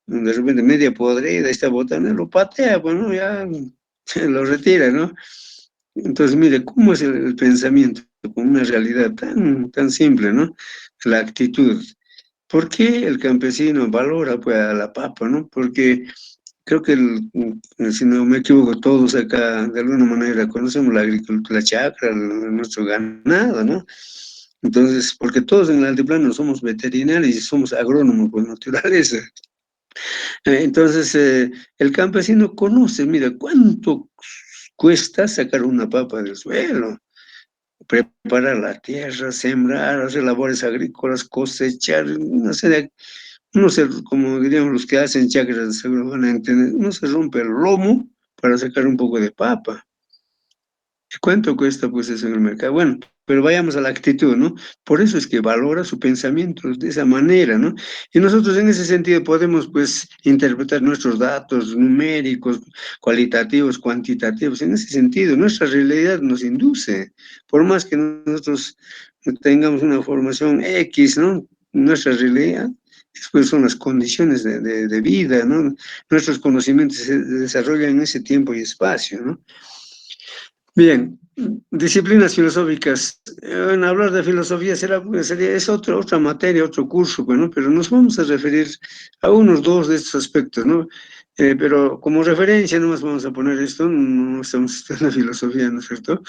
de repente media podrida, está botando, lo patea, pues no, ya lo retira, ¿no? Entonces, mire, ¿cómo es el pensamiento con una realidad tan simple, ¿no? La actitud. ¿Por qué el campesino valora pues a la papa, ¿no? Porque creo que, si no me equivoco, todos acá de alguna manera conocemos la agricultura, la chacra, nuestro ganado, ¿no? Entonces, porque todos en el altiplano somos veterinarios y somos agrónomos por naturaleza. Entonces, el campesino conoce, mira, cuánto cuesta sacar una papa del suelo, preparar la tierra, sembrar, hacer labores agrícolas, cosechar, uno se, como diríamos los que hacen chacras, seguro van a entender, uno se rompe el lomo para sacar un poco de papa. ¿Y cuánto cuesta pues eso en el mercado? Bueno, pero vayamos a la actitud, ¿no? Por eso es que valora su pensamiento de esa manera, ¿no? Y nosotros en ese sentido podemos pues interpretar nuestros datos numéricos, cualitativos, cuantitativos, en ese sentido, nuestra realidad nos induce, por más que nosotros tengamos una formación X, ¿no? Nuestra realidad pues son las condiciones de vida, ¿no? Nuestros conocimientos se desarrollan en ese tiempo y espacio, ¿no? Bien, disciplinas filosóficas. En hablar de filosofía es otra materia, otro curso, bueno, pero nos vamos a referir a unos dos de estos aspectos, ¿no? Pero como referencia nomás vamos a poner esto, no estamos estudiando filosofía, ¿no es cierto?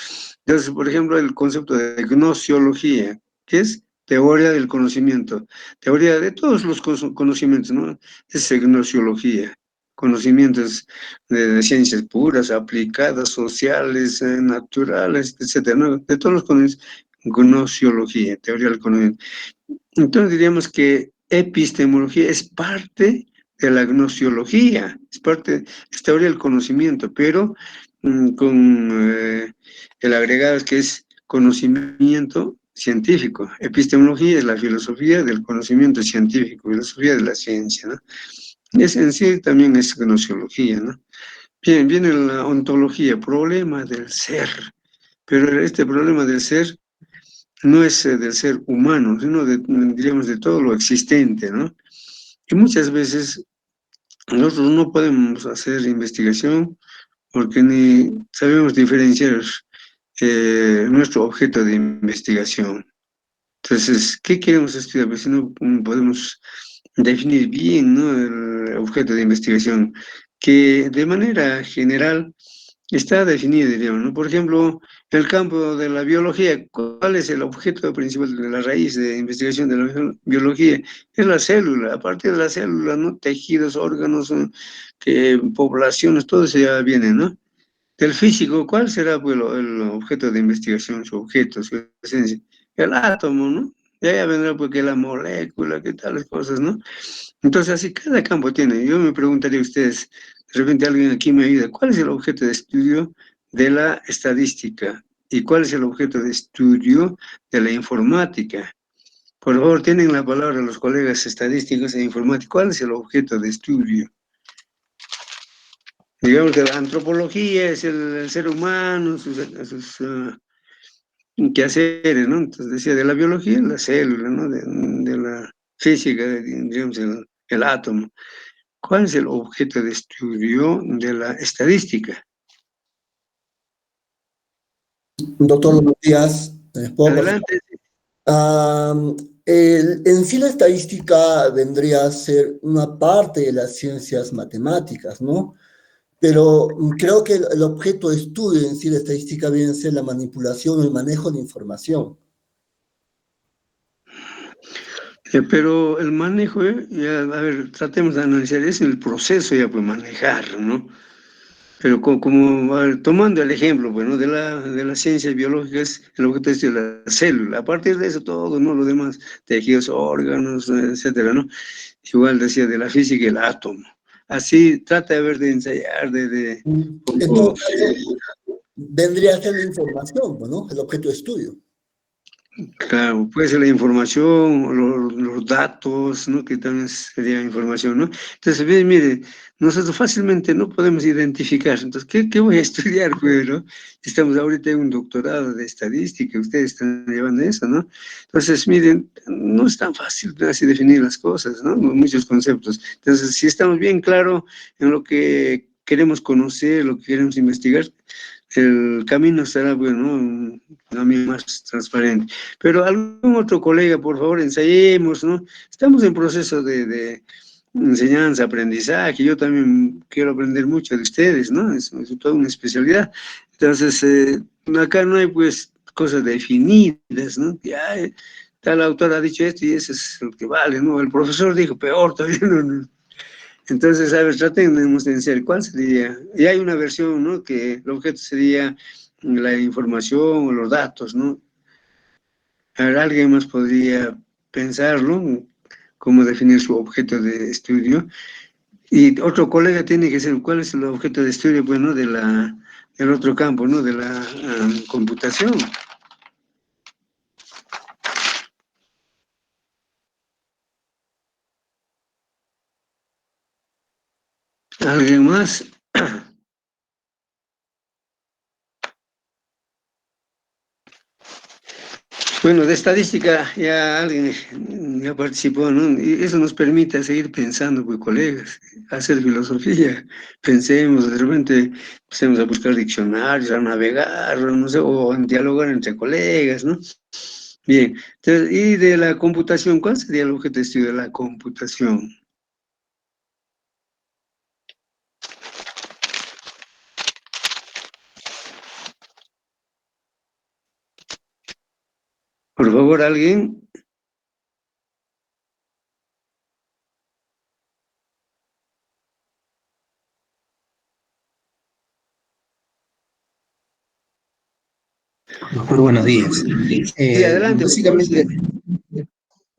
Entonces, por ejemplo, el concepto de gnosiología, que es teoría del conocimiento, teoría de todos los conocimientos, ¿no? Es gnosiología, conocimientos de ciencias puras, aplicadas, sociales, naturales, etcétera, ¿no? De todos los conocimientos, gnosiología, teoría del conocimiento. Entonces diríamos que epistemología es parte de la gnosiología, es teoría del conocimiento, pero con el agregado que es conocimiento científico. Epistemología es la filosofía del conocimiento científico, filosofía de la ciencia, ¿no? Es en sí también es gnosiología, ¿no? Bien, viene la ontología, problema del ser, pero este problema del ser no es del ser humano, sino diríamos, de todo lo existente, ¿no? Y muchas veces nosotros no podemos hacer investigación porque ni sabemos diferenciar nuestro objeto de investigación. Entonces, ¿qué queremos estudiar? Pues si no podemos definir bien, ¿no?, el objeto de investigación, que de manera general está definido, diríamos, ¿no? Por ejemplo, el campo de la biología, ¿cuál es el objeto principal de la raíz de investigación de la biología? Es la célula, a partir de la célula, ¿no? Tejidos, órganos, poblaciones, todo eso ya viene, ¿no? Del físico, ¿cuál será, pues, el objeto de investigación, su objeto, su esencia? El átomo, ¿no? De ahí vendrá porque la molécula, que tales cosas, ¿no? Entonces, así cada campo tiene. Yo me preguntaría a ustedes, de repente alguien aquí me ayuda, ¿cuál es el objeto de estudio de la estadística? ¿Y cuál es el objeto de estudio de la informática? Por favor, tienen la palabra los colegas estadísticos e informáticos. ¿Cuál es el objeto de estudio? Digamos que la antropología es el ser humano, sus quehaceres, ¿no? Entonces decía, de la biología, la célula, ¿no? De la física, digamos, el átomo. ¿Cuál es el objeto de estudio de la estadística? Doctor, buenos días. ¿Puedo pasar? Adelante. En sí la estadística vendría a ser una parte de las ciencias matemáticas, ¿no? Pero creo que el objeto de estudio en sí la estadística viene a ser la manipulación o el manejo de información. Pero el manejo, ya, a ver, tratemos de analizar, es el proceso ya pues manejar, ¿no? Pero a ver, tomando el ejemplo, bueno, de las ciencias biológicas, el objeto es la célula. A partir de eso todo, ¿no? Lo demás, tejidos, órganos, etcétera, ¿no? Igual decía de la física, el átomo. Así trata de ver, de ensayar, En todo poco, caso, vendría a ser la información, ¿no? El objeto de estudio. claro, puede ser la información, los datos, ¿no? Que también sería información, ¿no? Entonces, mire, nosotros fácilmente no podemos identificar. Entonces, ¿qué voy a estudiar, pues, no? Estamos ahorita en un doctorado de estadística, ustedes están llevando eso, ¿no? Entonces, miren, no es tan fácil así definir las cosas, ¿no? Muchos conceptos. Entonces, si estamos bien claros en lo que queremos conocer, lo que queremos investigar, el camino será, bueno, también más transparente. Pero algún otro colega, por favor, ensayemos, ¿no? Estamos en proceso de enseñanza, aprendizaje. Yo también quiero aprender mucho de ustedes, ¿no? Es toda una especialidad. Entonces, acá no hay, pues, cosas definidas, ¿no? Ya, tal autor ha dicho esto y eso es lo que vale, ¿no? El profesor dijo peor todavía, no. Entonces, a ver, tratemos de enseñar cuál sería. Y hay una versión, ¿no? Que el objeto sería la información o los datos, ¿no? A ver, alguien más podría pensarlo, cómo definir su objeto de estudio. Y otro colega tiene que ser, ¿cuál es el objeto de estudio? Bueno, del otro campo, ¿no? De la computación. ¿Alguien más? Bueno, de estadística ya alguien ya participó, ¿no? Y eso nos permite seguir pensando, pues, colegas, hacer filosofía. Pensemos, de repente empecemos a buscar diccionarios, a navegar, no sé, o a dialogar entre colegas, ¿no? Bien, entonces, y de la computación, ¿cuál sería el objeto de estudio de la computación? Por favor, alguien. Muy buenos días. Sí, adelante, por favor,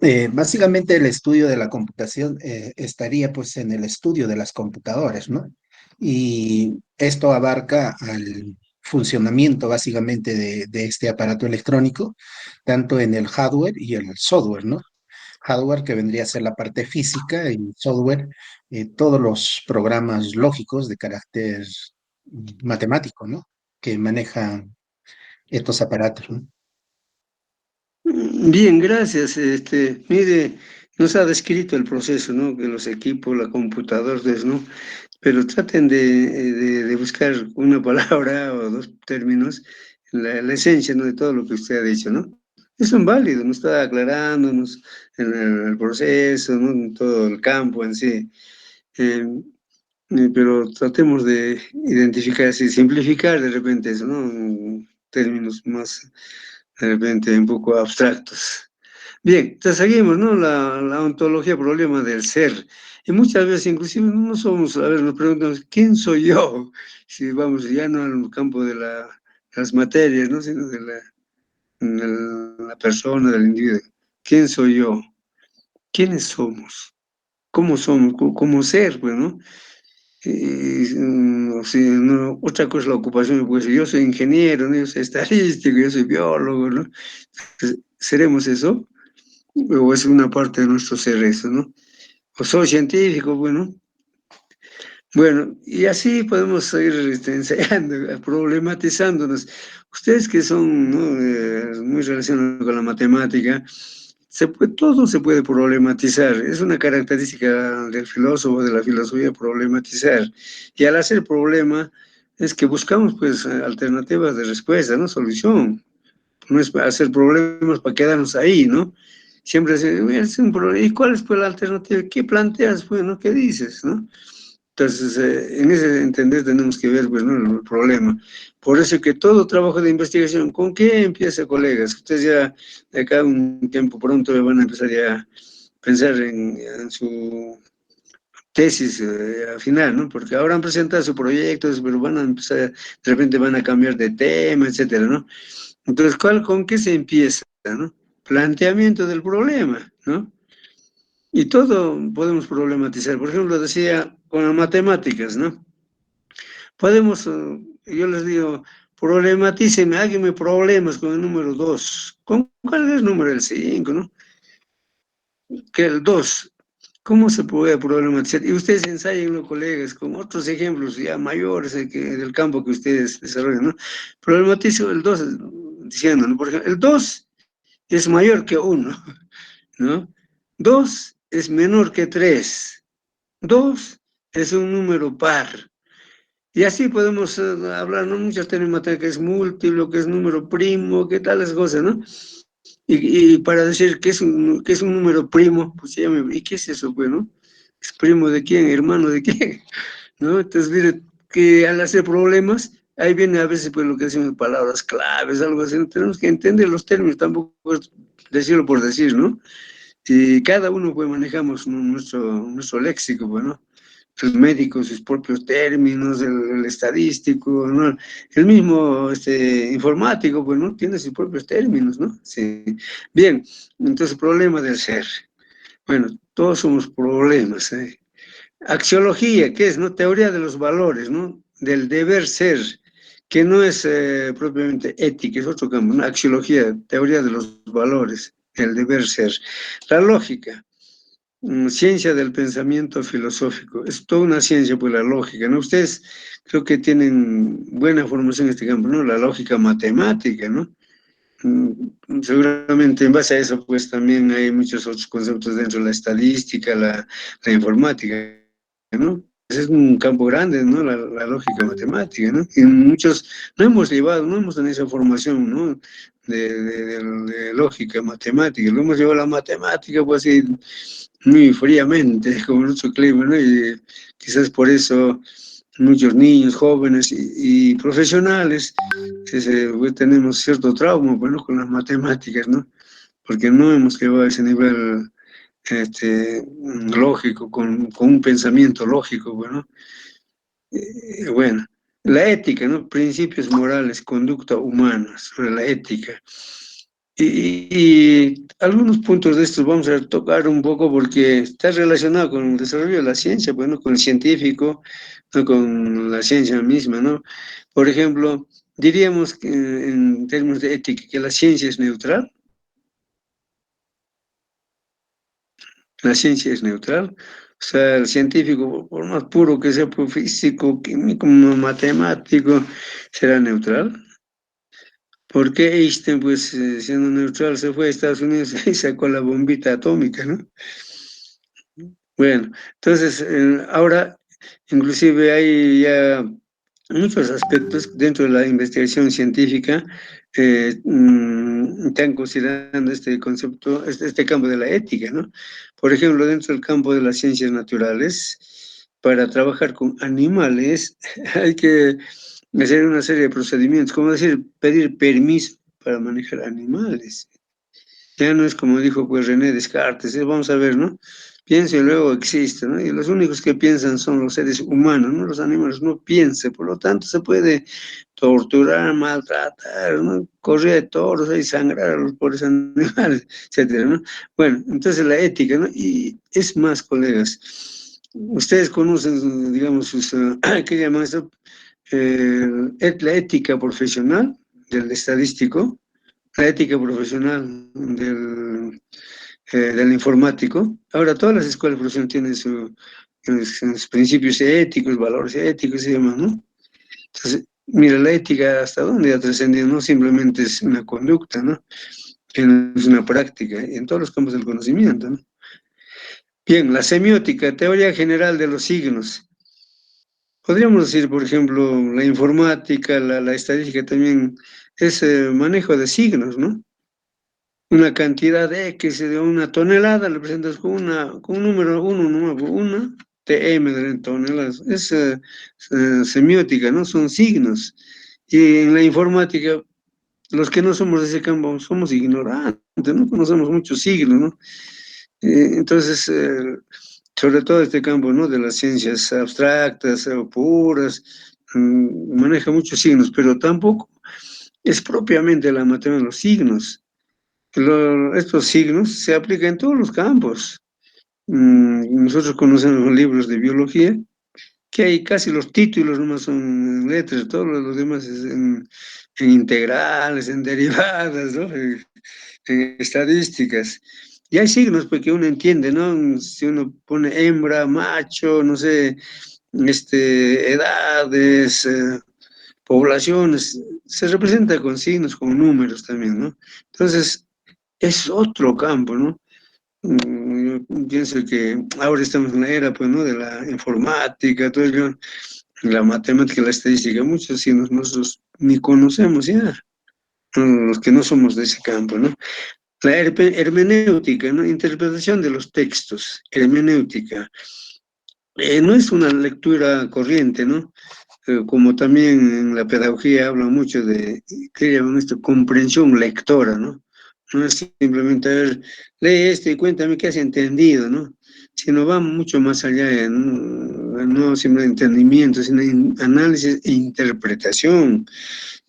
sí. Básicamente el estudio de la computación estaría pues en el estudio de las computadoras, ¿no? Y esto abarca al funcionamiento básicamente de este aparato electrónico, tanto en el hardware y el software, ¿no? Hardware que vendría a ser la parte física y software, todos los programas lógicos de carácter matemático, ¿no? Que manejan estos aparatos, ¿no? Bien, gracias. Mire, nos ha descrito el proceso, ¿no? Que los equipos, la computadora, pues, ¿no? Pero traten de buscar una palabra o dos términos, la esencia, ¿no? De todo lo que usted ha dicho, ¿no? Es un válido, nos está aclarándonos en el proceso, ¿no? En todo el campo en sí. Eh, pero tratemos de identificar, así, simplificar de repente eso, ¿no? En términos más, de repente, un poco abstractos. Bien, entonces seguimos, ¿no? La ontología, problema del ser. Y muchas veces, inclusive, no somos, a ver, nos preguntamos, ¿quién soy yo? Si vamos ya no al campo de las materias, ¿no? Sino de la persona, del individuo. ¿Quién soy yo? ¿Quiénes somos? ¿Cómo somos? ¿Cómo ser, pues, no? Sí, no, otra cosa es la ocupación, pues yo soy ingeniero, ¿no? Yo soy estadístico, yo soy biólogo, ¿no? Entonces, ¿seremos eso? ¿O es una parte de nuestro ser eso, no? O soy científico, bueno. Bueno, y así podemos seguir ensayando, problematizándonos. Ustedes que son, ¿no? Muy relacionados con la matemática, todo se puede problematizar. Es una característica del filósofo, de la filosofía, problematizar. Y al hacer problema, es que buscamos, pues, alternativas de respuesta, ¿no? Solución. No es para hacer problemas para quedarnos ahí, ¿no? Siempre es un problema. ¿Y cuál es, pues, la alternativa? ¿Qué planteas, pues, no? ¿Qué dices, no? Entonces, en ese entender tenemos que ver, pues, ¿no? El problema. Por eso que todo trabajo de investigación, ¿con qué empieza, colegas? Ustedes ya de acá un tiempo pronto van a empezar ya a pensar en su tesis al final, ¿no? Porque ahora han presentado su proyecto, pero van a empezar, de repente van a cambiar de tema, etcétera, ¿no? Entonces, ¿con qué se empieza, no? Planteamiento del problema, ¿no? Y todo podemos problematizar. Por ejemplo, decía con las matemáticas, ¿no? Podemos, yo les digo, problematícenme, háganme problemas con el número 2. ¿Con cuál es el número del 5, no? Que el 2. ¿Cómo se puede problematizar? Y ustedes ensayen, los colegas, con otros ejemplos ya mayores del campo que ustedes desarrollan, ¿no? Problematizo el 2, diciendo, ¿no? Por ejemplo, el 2 es mayor que 1, ¿no? 2 es menor que 3. 2 es un número par. Y así podemos hablar, ¿no? Muchas tenemos que es múltiplo, que es número primo, que tales cosas, ¿no? Y para decir que es un número primo, pues ya ¿y qué es eso, pues, no? ¿Es primo de quién? ¿Hermano de quién? ¿No? Entonces, mire, que al hacer problemas, ahí viene a veces, pues, lo que decimos, palabras claves, algo así, ¿no? Tenemos que entender los términos, tampoco es decirlo por decir, ¿no? Y cada uno, pues, manejamos, ¿no? nuestro léxico, pues, ¿no? Sus médicos, sus propios términos, el estadístico, ¿no? El mismo informático, pues, ¿no? Tiene sus propios términos, ¿no? Sí. Bien, entonces, problema del ser. Bueno, todos somos problemas, ¿eh? Axiología, ¿qué es, no? Teoría de los valores, ¿no? Del deber ser, que no es propiamente ética, es otro campo, ¿no? Axiología, teoría de los valores, el deber ser. La lógica, ciencia del pensamiento filosófico. Es toda una ciencia, pues, la lógica, ¿no? Ustedes creo que tienen buena formación en este campo, ¿no? La lógica matemática, ¿no? Seguramente en base a eso, pues también hay muchos otros conceptos dentro de la estadística, la informática, ¿no? Ese es un campo grande, ¿no? La lógica matemática, ¿no? Y muchos no hemos llevado, no hemos tenido esa formación, ¿no? De lógica matemática, lo hemos llevado a la matemática, pues así, muy fríamente, como nuestro clima, ¿no? Y quizás por eso muchos niños, jóvenes y profesionales, pues, tenemos cierto trauma, bueno, con las matemáticas, ¿no? Porque no hemos llegado a ese nivel lógico, con un pensamiento lógico, bueno. Bueno, la ética, ¿no? Principios morales, conducta humana, sobre la ética. Y algunos puntos de estos vamos a tocar un poco porque está relacionado con el desarrollo de la ciencia, bueno, con el científico, no con la ciencia misma, ¿no? Por ejemplo, diríamos que en términos de ética que la ciencia es neutral. La ciencia es neutral. O sea, el científico, por más puro que sea, pues, físico, químico, matemático, será neutral. ¿Por qué Einstein, pues, siendo neutral, se fue a Estados Unidos y sacó la bombita atómica, ¿no? Bueno, entonces, ahora, inclusive hay ya muchos aspectos dentro de la investigación científica están considerando este concepto, este campo de la ética, ¿no? Por ejemplo, dentro del campo de las ciencias naturales, para trabajar con animales hay que hacer una serie de procedimientos, como decir, pedir permiso para manejar animales. Ya no es como dijo pues René Descartes, vamos a ver, ¿no? Piensa y luego existe, ¿no? Y los únicos que piensan son los seres humanos, ¿no? Los animales no piensan, por lo tanto se puede torturar, maltratar, ¿no? Correr de toros y sangrar a los pobres animales, etcétera, ¿no? Bueno, entonces la ética, ¿no? Y es más, colegas, ustedes conocen, digamos, ¿qué llaman esto? La ética profesional del estadístico, la ética profesional del informático. Ahora todas las escuelas profesionales tienen sus principios éticos, valores éticos y demás, ¿no? Entonces, mira, la ética hasta dónde ha trascendido, no simplemente es una conducta, ¿no? Es una práctica en todos los campos del conocimiento, ¿no? Bien, la semiótica, teoría general de los signos. Podríamos decir, por ejemplo, la informática, la estadística también es manejo de signos, ¿no? Una cantidad de X de una tonelada, le presentas con un número 1, TM de toneladas. Es semiótica, ¿no? Son signos. Y en la informática, los que no somos de ese campo somos ignorantes, no conocemos muchos signos, ¿no? Entonces, sobre todo este campo, ¿no? De las ciencias abstractas o puras, maneja muchos signos, pero tampoco es propiamente la matemática de los signos. Estos signos se aplican en todos los campos. Nosotros conocemos los libros de biología, que hay casi los títulos nomás son en letras, todos los demás es en integrales, en derivadas, ¿no? En estadísticas. Y hay signos pues, que uno entiende, ¿no? Si uno pone hembra, macho, no sé, edades, poblaciones, se representa con signos, con números también, ¿no? Entonces, es otro campo, ¿no? Yo pienso que ahora estamos en la era, pues, ¿no? De la informática, todo ello, la matemática, la estadística, muchos signos nosotros ni conocemos ya, los que no somos de ese campo, ¿no? La hermenéutica, ¿no? Interpretación de los textos, hermenéutica. No es una lectura corriente, ¿no? Como también en la pedagogía hablan mucho de, ¿qué llaman esto? Comprensión lectora, ¿no? No es simplemente, a ver, lee esto y cuéntame qué has entendido, ¿no? Sino va mucho más allá, no simplemente entendimiento, sino análisis e interpretación.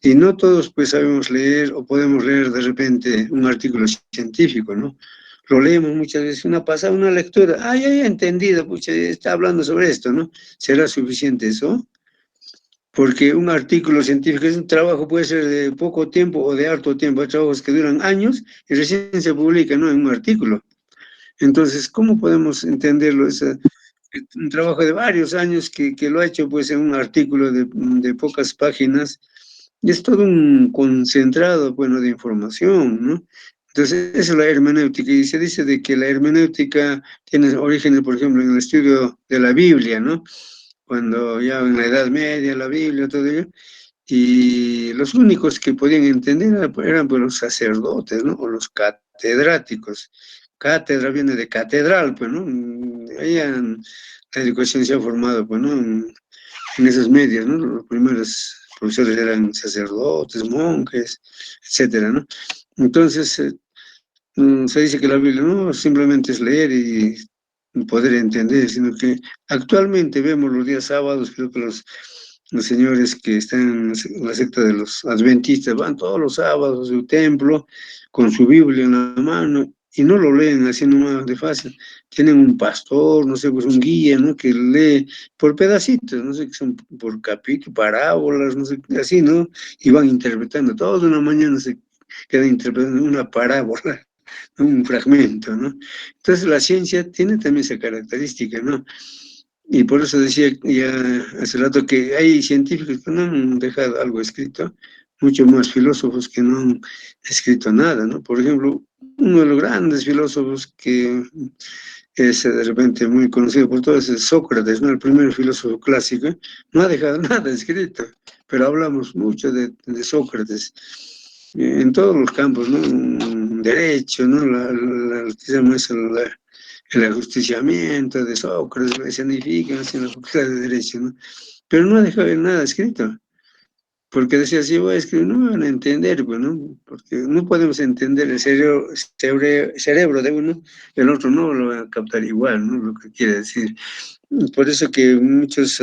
Y no todos pues sabemos leer o podemos leer de repente un artículo científico, ¿no? Lo leemos muchas veces, una lectura, ya he entendido, pucha, está hablando sobre esto, ¿no? ¿Será suficiente eso? Porque un artículo científico es un trabajo, puede ser de poco tiempo o de harto tiempo, hay trabajos que duran años y recién se publica, ¿no? En un artículo. Entonces, ¿cómo podemos entenderlo? Es un trabajo de varios años que lo ha hecho pues en un artículo de pocas páginas Y es todo un concentrado, bueno, de información, ¿no? Entonces, esa es la hermenéutica, y se dice de que la hermenéutica tiene orígenes, por ejemplo, en el estudio de la Biblia, ¿no? Cuando ya en la Edad Media, la Biblia, todo ello, y los únicos que podían entender eran pues, los sacerdotes, ¿no? O los catedráticos. Cátedra viene de catedral, pues, ¿no? Ahí la educación se ha formado, pues, ¿no? En esas medias, ¿no? Los primeros profesores eran sacerdotes, monjes, etcétera, ¿no? Entonces, se dice que la Biblia no simplemente es leer y poder entender, sino que actualmente vemos los días sábados, creo que los señores que están en la secta de los adventistas van todos los sábados a su templo con su Biblia en la mano y no lo leen así nomás de fácil. Tienen un pastor, no sé, pues un guía, ¿no? Que lee por pedacitos, no sé, que son por capítulos, parábolas, no sé, así, ¿no? Y van interpretando, toda una mañana se quedan interpretando una parábola, un fragmento, ¿no? Entonces la ciencia tiene también esa característica, ¿no? Y por eso decía ya hace rato que hay científicos que no han dejado algo escrito, mucho más filósofos que no han escrito nada, ¿no? Por ejemplo, uno de los grandes filósofos que es de repente muy conocido por todos es Sócrates, ¿no? El primer filósofo clásico, no ha dejado nada escrito, pero hablamos mucho de Sócrates en todos los campos, ¿no? Derecho, ¿no? ¿Qué se llama eso? El ajusticiamiento de Sócrates, lo escenifican en la facultad de Derecho, ¿no? Pero no ha dejado nada escrito, porque decía, si voy a escribir, no me van a entender, pues, ¿no? Porque no podemos entender el cerebro de uno, el otro no lo va a captar igual, ¿no? Lo que quiere decir. Por eso que muchos